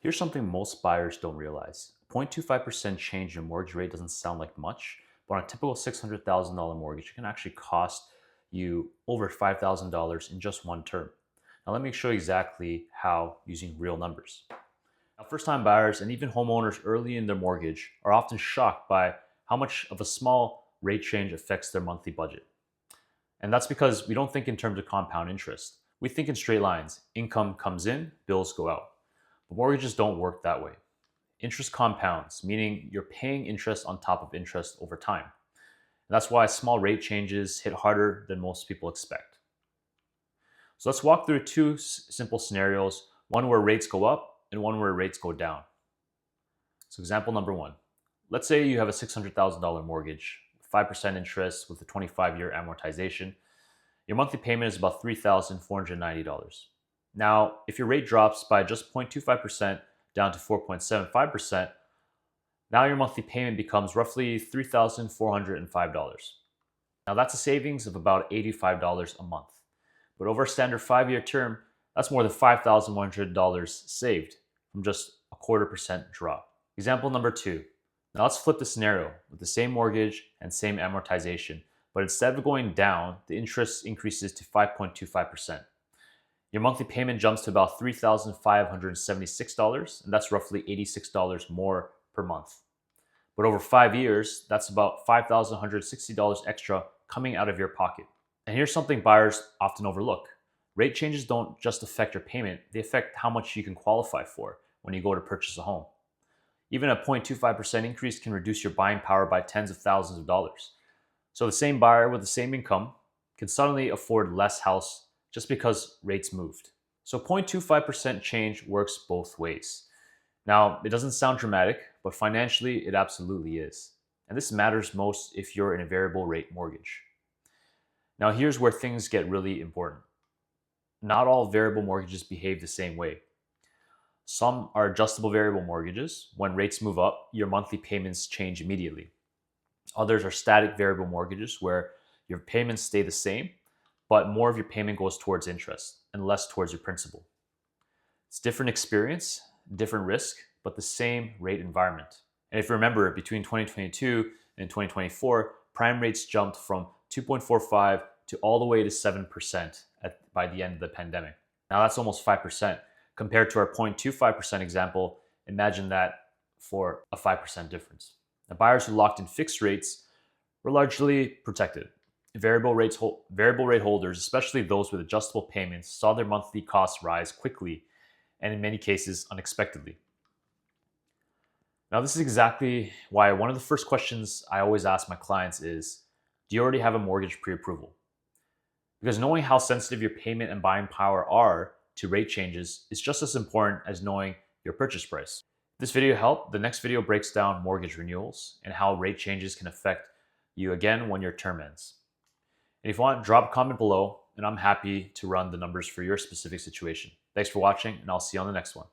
Here's something most buyers don't realize. 0.25% change in mortgage rate doesn't sound like much, but on a typical $600,000 mortgage, it can actually cost you over $5,000 in just one term. Now, let me show you exactly how using real numbers. Now, first time buyers and even homeowners early in their mortgage are often shocked by how much of a small rate change affects their monthly budget. And that's because we don't think in terms of compound interest. We think in straight lines. Income comes in, bills go out. But mortgages don't work that way. Interest compounds, meaning you're paying interest on top of interest over time. And that's why small rate changes hit harder than most people expect. So let's walk through two simple scenarios, one where rates go up and one where rates go down. So example number one, let's say you have a $600,000 mortgage, 5% interest with a 25-year amortization. Your monthly payment is about $3,490. Now, if your rate drops by just 0.25% down to 4.75%, now your monthly payment becomes roughly $3,405. Now, that's a savings of about $85 a month. But over a standard 5-year term, that's more than $5,100 saved from just a 0.25% drop. Example number two. Now let's flip the scenario with the same mortgage and same amortization, but instead of going down, the interest increases to 5.25%. Your monthly payment jumps to about $3,576, and that's roughly $86 more per month. But over 5 years, that's about $5,160 extra coming out of your pocket. And here's something buyers often overlook. Rate changes don't just affect your payment, they affect how much you can qualify for when you go to purchase a home. Even a 0.25% increase can reduce your buying power by tens of thousands of dollars. So the same buyer with the same income can suddenly afford less house just because rates moved. So 0.25% change works both ways. Now, it doesn't sound dramatic, but financially it absolutely is. And this matters most if you're in a variable rate mortgage. Now, here's where things get really important. Not all variable mortgages behave the same way. Some are adjustable variable mortgages. When rates move up, your monthly payments change immediately. Others are static variable mortgages where your payments stay the same, but more of your payment goes towards interest and less towards your principal. It's different experience, different risk, but the same rate environment. And if you remember, between 2022 and 2024, prime rates jumped from 2.45 to all the way to 7% by the end of the pandemic. Now that's almost 5%. Compared to our 0.25% example, imagine that for a 5% difference. Now, buyers who locked in fixed rates were largely protected. Variable rate holders, especially those with adjustable payments, saw their monthly costs rise quickly and in many cases unexpectedly. Now, this is exactly why one of the first questions I always ask my clients is, do you already have a mortgage pre-approval? Because knowing how sensitive your payment and buying power are to rate changes is just as important as knowing your purchase price. If this video helped, the next video breaks down mortgage renewals and how rate changes can affect you again when your term ends. And if you want, drop a comment below, and I'm happy to run the numbers for your specific situation. Thanks for watching, and I'll see you on the next one.